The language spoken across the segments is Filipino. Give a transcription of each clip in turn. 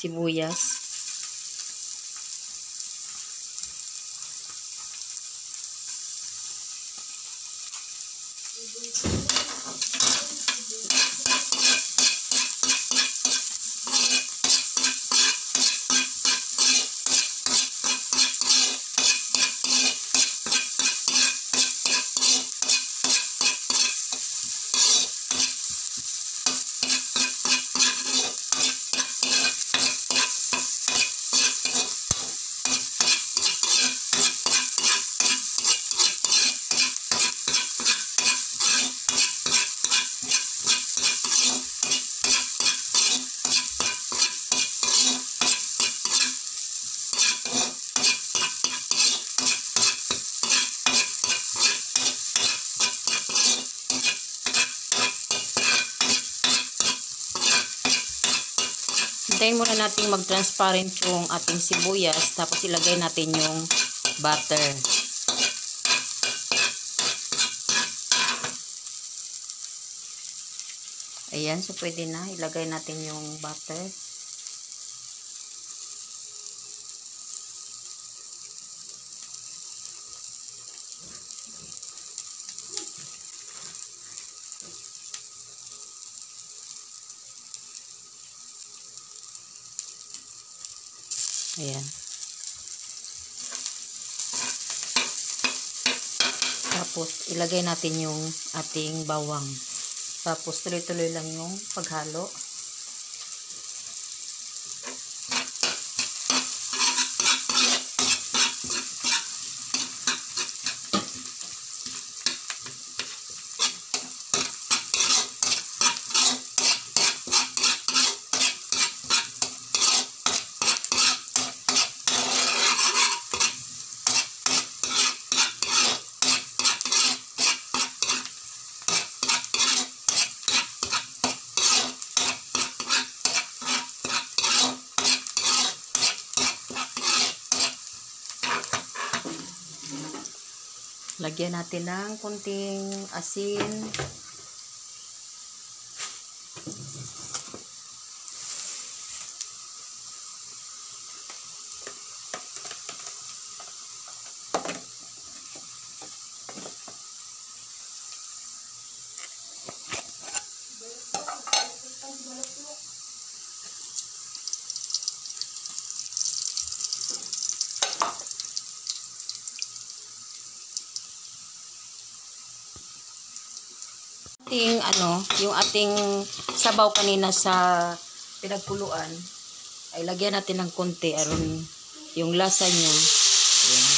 sibuyas. Hintayin muna natin mag-transparent yung ating sibuyas. Tapos ilagay natin yung butter. Ayan. So, pwede na. Ilagay natin yung butter. Ayan. Tapos, ilagay natin yung ating bawang. Tapos, tuloy-tuloy lang yung paghalo. Lagyan natin ng kunting asin. Yung ating sabaw kanina sa pinagkuluan ay lagyan natin ng konti aron yung lasa niya. Ayan.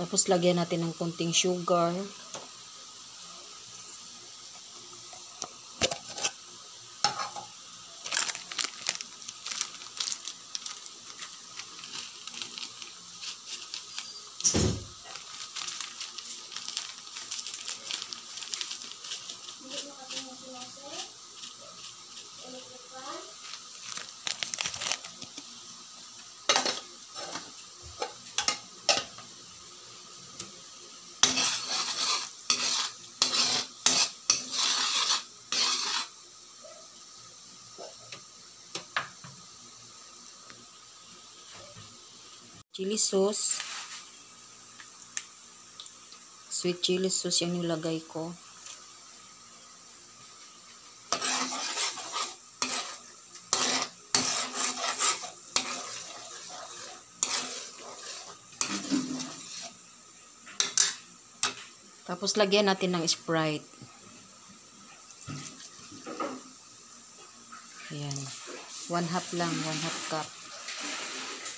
Tapos lagyan natin ng konting sugar. Chili sauce. Sweet chili sauce yung nilagay ko. Tapos lagyan natin ng Sprite. Ayan. 1/2 lang, 1/2 cup.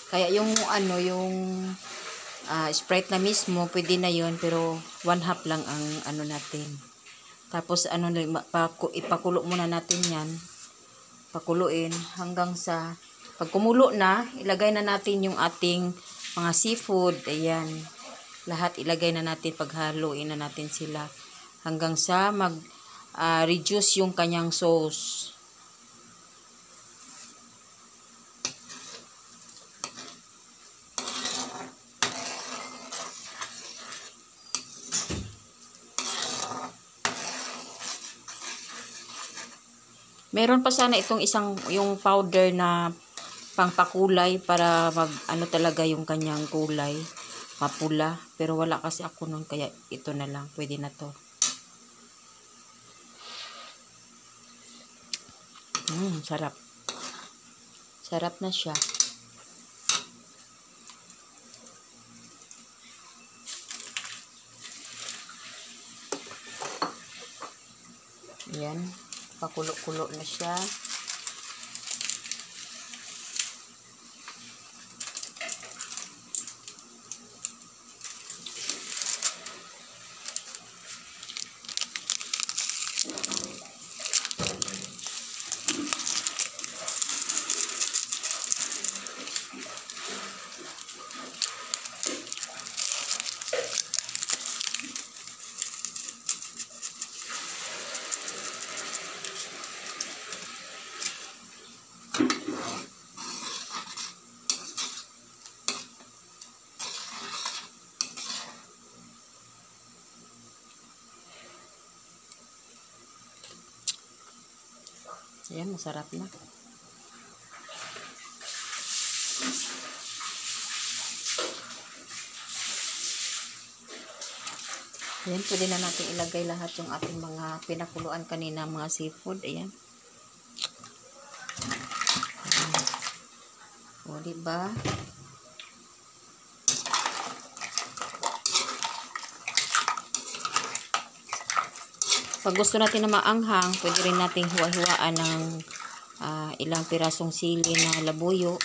Kaya yung Sprite na mismo, pwede na yun, pero 1/2 lang ang natin. Tapos ipakulo muna natin yan. Pakuluin hanggang sa pag kumulo na, ilagay na natin yung ating mga seafood. Ayan. Lahat ilagay na natin, paghaluin na natin sila hanggang sa reduce yung kanyang sauce. Meron pa sana itong isang, yung powder na pangpakulay para mag, ano talaga yung kanyang kulay, mapula. Pero wala kasi ako nun, kaya ito na lang. Pwede na to. Sarap. Sarap na siya. Ayan. Pakulo-kulo na siya. Ayan, masarap na. Ayan, pwede na natin ilagay lahat yung ating mga pinakuluan kanina, mga seafood. Ayan. O, diba? Pag gusto natin na maanghang, pwede rin nating huwa-huwaan ng ilang pirasong sili na labuyo.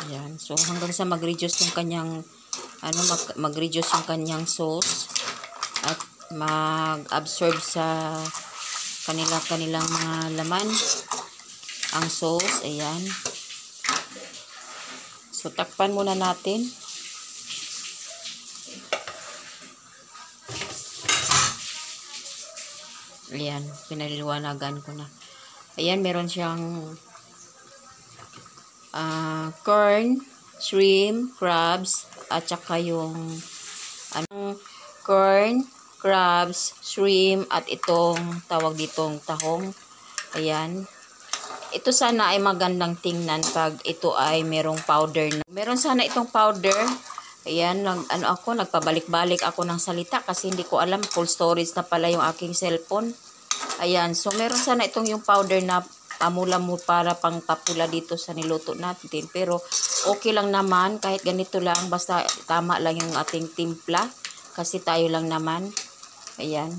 Ayan. So, hanggang sa mag-reduce yung kanyang, mag-reduce yung kanyang sauce at mag-absorb sa kanilang mga laman ang sauce. Ayan. So, takpan muna natin. Ayan, pinaliliwanagan ko na. Ayan, meron siyang corn, shrimp, crabs, at saka yung corn, crabs, shrimp, at itong tawag ditong tahong. Ayan. Ito sana ay magandang tingnan pag ito ay merong powder na. Meron sana itong powder. Ayan, nagpabalik-balik ako ng salita kasi hindi ko alam, full storage na pala yung aking cellphone. Ayan, so meron sana itong yung powder na pamula mo para pang papula dito sa niluto natin. Pero okay lang naman, kahit ganito lang, basta tama lang yung ating timpla. Kasi tayo lang naman. Ayan.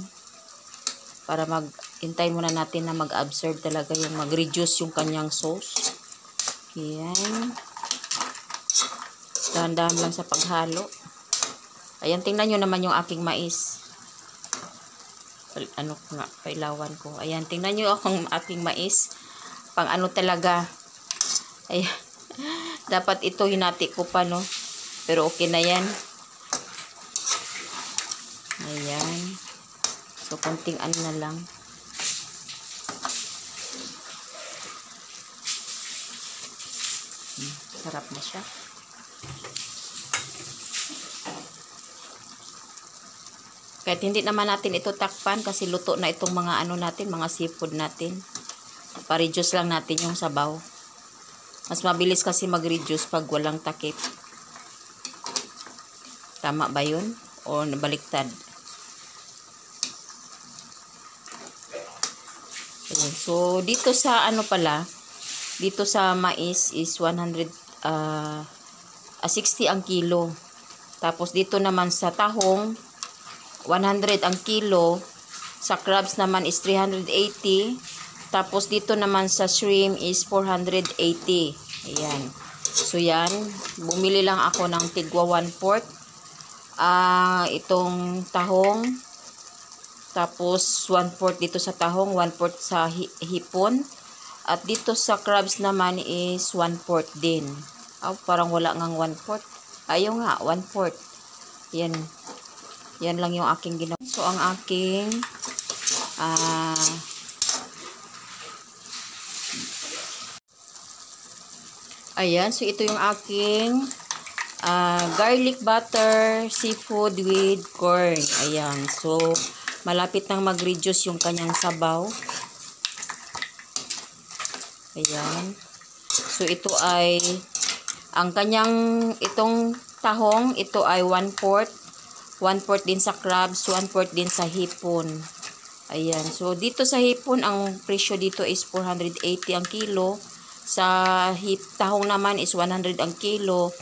Para hintay muna natin na mag-absorb talaga yung mag-reduce yung kanyang sauce. Ayan. Dahan-dahan lang sa paghalo. Ayan, tingnan nyo naman yung aking mais. Pailawan ko. Ayan, tingnan nyo akong aking mais. Pang talaga. Ayan. Dapat ito hinati ko pa, no? Pero okay na yan. Ayan. So, konting na lang. Sarap na siya. Kahit hindi naman natin ito takpan kasi luto na itong mga natin, mga seafood natin. Pa-reduce lang natin yung sabaw. Mas mabilis kasi mag-reduce pag walang takip. Tama ba yun? O nabaliktad? So, dito sa dito sa mais is 160 ang kilo. Tapos dito naman sa tahong, 100 ang kilo. Sa crabs naman is 380. Tapos dito naman sa shrimp is 480. Ayan. So, yan. Bumili lang ako ng tigwa 1/4. Itong tahong. Tapos, 1/4 dito sa tahong, 1/4 sa hipon. At dito sa crabs naman is 1/4 din. Parang wala ngang 1/4. Ayaw nga, 1/4. Yan. Yan lang yung aking ginawa. So, ang aking ayan. So, ito yung aking garlic butter seafood with corn. Ayan. So, malapit nang mag-reduce yung kanyang sabaw. Ayan. So, ito ay, ang kanyang, itong tahong, ito ay 1/4. 1/4 din sa crabs, 1/4 din sa hipon. Ayan. So, dito sa hipon, ang presyo dito is 480 ang kilo. Sa tahong naman is 100 ang kilo.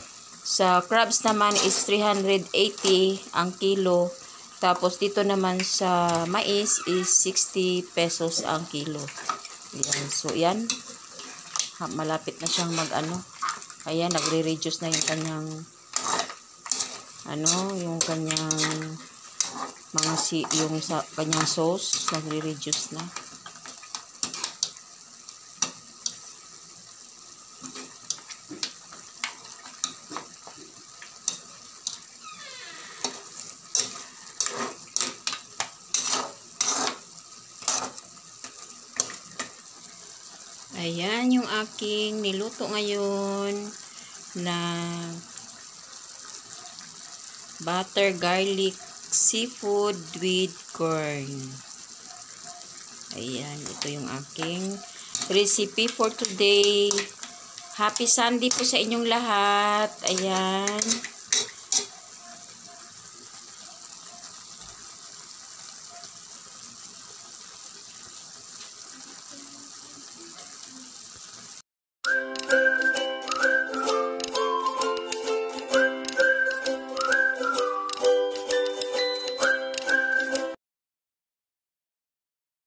Sa crabs naman is 380 ang kilo. Tapos, dito naman sa mais is 60 pesos ang kilo. Ayan. So, yan. Malapit na siyang mag-ano. Ayan, nagre-reduce na yung kanyang yung kanyang yung sa kanyang sauce, nagre-reduce na. Ayan yung aking niluto ngayon na butter garlic seafood with corn. Ayan, ito yung aking recipe for today. Happy Sunday po sa inyong lahat. Ayan.